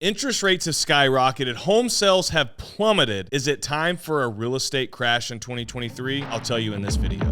Interest rates have skyrocketed. Home sales have plummeted. Is it time for a real estate crash in 2023? I'll tell you in this video.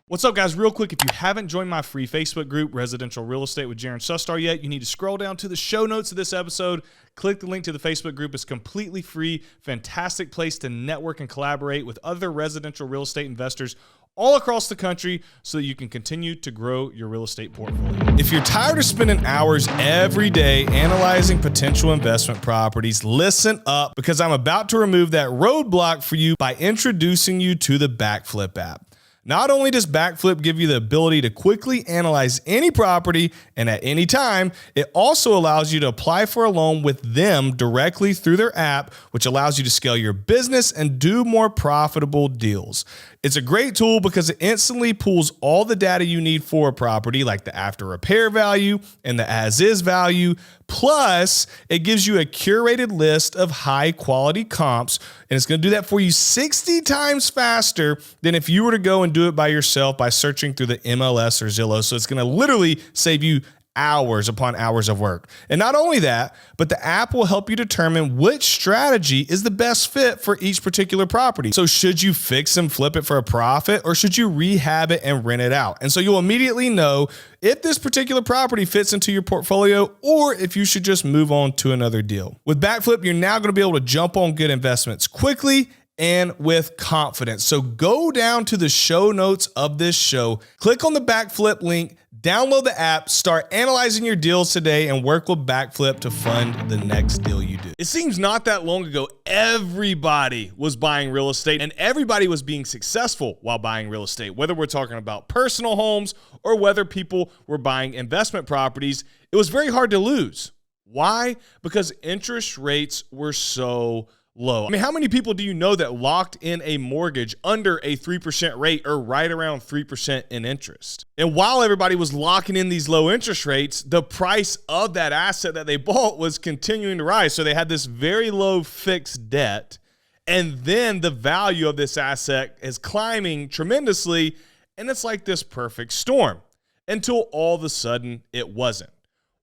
What's up, guys? Real quick, if you haven't joined my free Facebook group, Residential Real Estate with Jaron Sustar, yet, you need to scroll down to the show notes of this episode. Click the link to the Facebook group. It's completely free. Fantastic place to network and collaborate with other residential real estate investors all across the country so that you can continue to grow your real estate portfolio. If you're tired of spending hours every day analyzing potential investment properties, listen up, because I'm about to remove that roadblock for you by introducing you to the Backflip app. Not only does Backflip give you the ability to quickly analyze any property and at any time, it also allows you to apply for a loan with them directly through their app, which allows you to scale your business and do more profitable deals. It's a great tool because it instantly pulls all the data you need for a property, like the after repair value and the as-is value. Plus, it gives you a curated list of high quality comps, and it's going to do that for you 60 times faster than if you were to go and do it by yourself by searching through the MLS or Zillow. So it's going to literally save you hours upon hours of work. And not only that, but the app will help you determine which strategy is the best fit for each particular property. So should you fix and flip it for a profit, or should you rehab it and rent it out? And so you'll immediately know if this particular property fits into your portfolio or if you should just move on to another deal. With Backflip, you're now going to be able to jump on good investments quickly and with confidence. So go down to the show notes of this show, click on the Backflip link, download the app, start analyzing your deals today, and work with Backflip to fund the next deal you do. It seems not that long ago, everybody was buying real estate and everybody was being successful while buying real estate. Whether we're talking about personal homes or whether people were buying investment properties, it was very hard to lose. Why? Because interest rates were so low. I mean, how many people do you know that locked in a mortgage under a 3% rate or right around 3% in interest? And while everybody was locking in these low interest rates, the price of that asset that they bought was continuing to rise. So they had this very low fixed debt, and then the value of this asset is climbing tremendously, and it's like this perfect storm until all of a sudden it wasn't.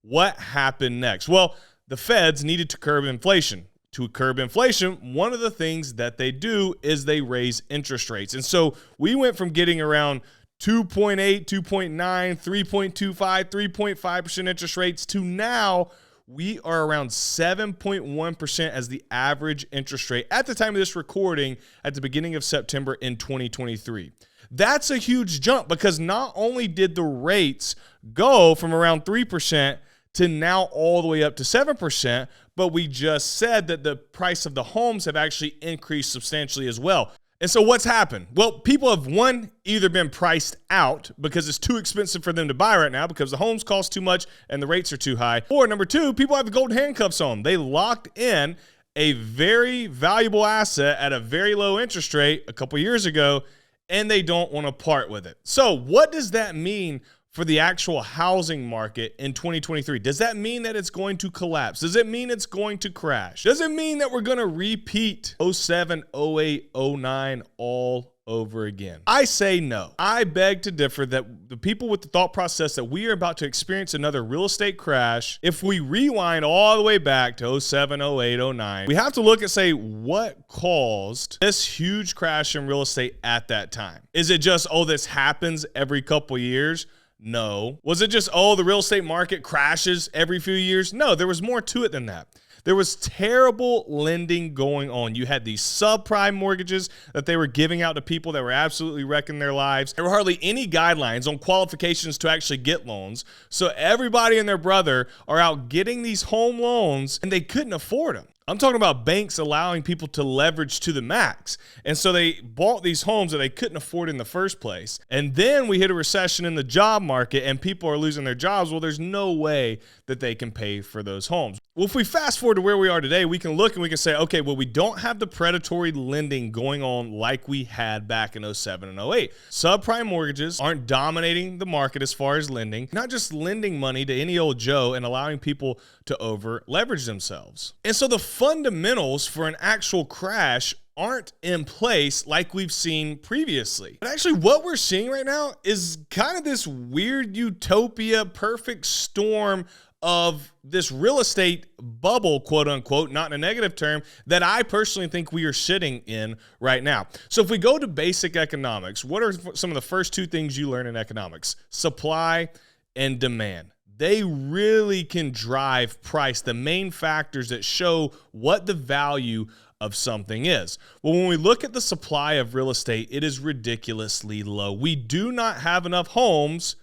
What happened next? Well, the Feds needed to curb inflation. To curb inflation, one of the things that they do is they raise interest rates. And so we went from getting around 2.8, 2.9, 3.25, 3.5% interest rates to now we are around 7.1% as the average interest rate at the time of this recording at the beginning of September in 2023. That's a huge jump because not only did the rates go from around 3% to now all the way up to 7%, but we just said that the price of the homes have actually increased substantially as well. And so what's happened? Well, people have, one, either been priced out because it's too expensive for them to buy right now because the homes cost too much and the rates are too high. Or number two, people have the golden handcuffs on. They locked in a very valuable asset at a very low interest rate a couple years ago, and they don't want to part with it. So what does that mean for the actual housing market in 2023? Does that mean that it's going to collapse? Does it mean it's going to crash? Does it mean that we're going to repeat 07, 08, 09 all over again? I say no. I beg to differ that the people with the thought process that we are about to experience another real estate crash, if we rewind all the way back to 07, 08, 09, we have to look and say what caused this huge crash in real estate at that time. Is it just, oh, this happens every couple years? No. Was it just, oh, the real estate market crashes every few years? No, there was more to it than that. There was terrible lending going on. You had these subprime mortgages that they were giving out to people that were absolutely wrecking their lives. There were hardly any guidelines on qualifications to actually get loans. So everybody and their brother are out getting these home loans, and they couldn't afford them. I'm talking about banks allowing people to leverage to the max. And so they bought these homes that they couldn't afford in the first place. And then we hit a recession in the job market and people are losing their jobs. Well, there's no way that they can pay for those homes. Well, if we fast forward to where we are today, we can look and we can say, okay, well, we don't have the predatory lending going on like we had back in 07 and 08. Subprime mortgages aren't dominating the market as far as lending, not just lending money to any old Joe and allowing people to over leverage themselves. And so the fundamentals for an actual crash aren't in place like we've seen previously. But actually what we're seeing right now is kind of this weird utopia, perfect storm of this real estate bubble, quote unquote, not in a negative term, that I personally think we are sitting in right now. So if we go to basic economics, what are some of the first two things you learn in economics? Supply and demand. They really can drive price, the main factors that show what the value of something is. Well, when we look at the supply of real estate, it is ridiculously low. We do not have enough homes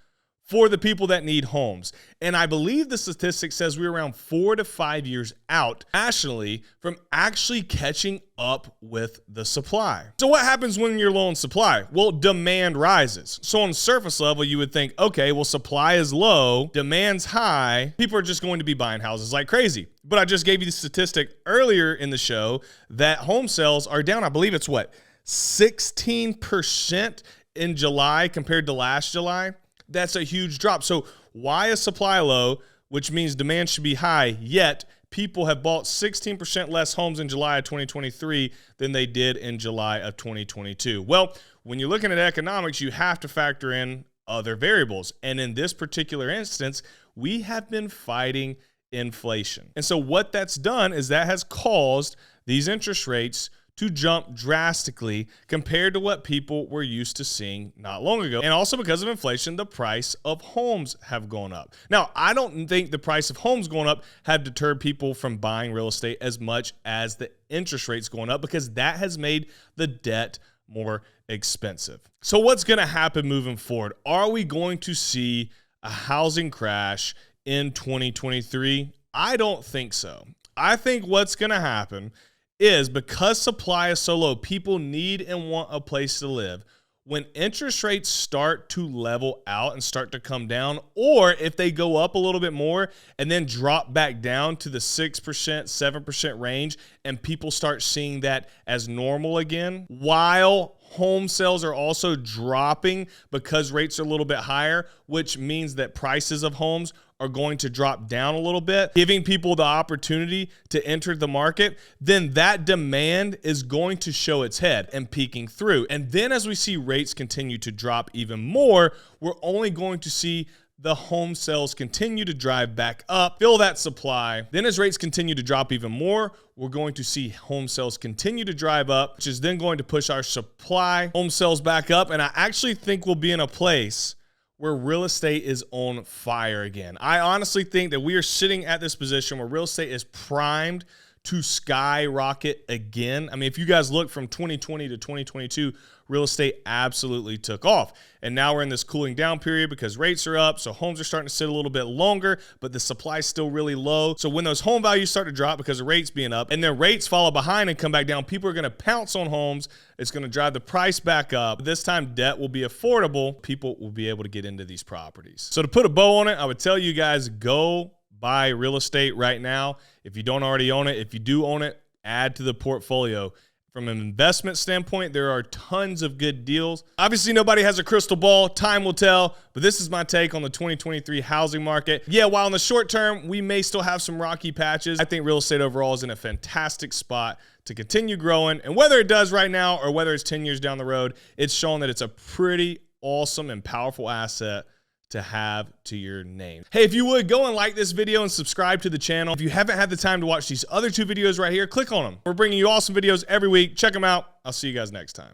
for the people that need homes. And I believe the statistic says we're around 4 to 5 years out nationally from actually catching up with the supply. So what happens when you're low on supply? Well, demand rises. So on the surface level, you would think, okay, well, supply is low, demand's high, people are just going to be buying houses like crazy. But I just gave you the statistic earlier in the show that home sales are down. I believe it's what, 16% in July compared to last July? That's a huge drop. So why is supply low, which means demand should be high, yet people have bought 16% less homes in July of 2023 than they did in July of 2022? Well, when you're looking at economics, you have to factor in other variables. And in this particular instance, we have been fighting inflation. And so what that's done is that has caused these interest rates to jump drastically compared to what people were used to seeing not long ago. And also because of inflation, the price of homes have gone up. Now, I don't think the price of homes going up have deterred people from buying real estate as much as the interest rates going up, because that has made the debt more expensive. So what's going to happen moving forward? Are we going to see a housing crash in 2023? I don't think so. I think what's going to happen is, because supply is so low, people need and want a place to live. When interest rates start to level out and start to come down, or if they go up a little bit more and then drop back down to the 6%, 7% range, and people start seeing that as normal again, while home sales are also dropping because rates are a little bit higher, which means that prices of homes are going to drop down a little bit, giving people the opportunity to enter the market, then that demand is going to show its head and peeking through. And then as we see rates continue to drop even more, we're only going to see the home sales continue to drive back up, fill that supply. Then as rates continue to drop even more, we're going to see home sales continue to drive up, which is then going to push our supply home sales back up. And I actually think we'll be in a place where real estate is on fire again. I honestly think that we are sitting at this position where real estate is primed to skyrocket again. I mean, if you guys look from 2020 to 2022, real estate absolutely took off. And now we're in this cooling down period because rates are up, so homes are starting to sit a little bit longer, but the supply is still really low. So when those home values start to drop because of rates being up, and then rates follow behind and come back down, people are gonna pounce on homes. It's gonna drive the price back up. This time debt will be affordable. People will be able to get into these properties. So to put a bow on it, I would tell you guys, go buy real estate right now. If you don't already own it, if you do own it, add to the portfolio. From an investment standpoint, there are tons of good deals. Obviously, nobody has a crystal ball. Time will tell, but this is my take on the 2023 housing market. Yeah, while in the short term, we may still have some rocky patches, I think real estate overall is in a fantastic spot to continue growing. And whether it does right now or whether it's 10 years down the road, it's shown that it's a pretty awesome and powerful asset to have to your name. Hey, if you would, go and like this video and subscribe to the channel. If you haven't had the time to watch these other two videos right here, click on them. We're bringing you awesome videos every week. Check them out. I'll see you guys next time.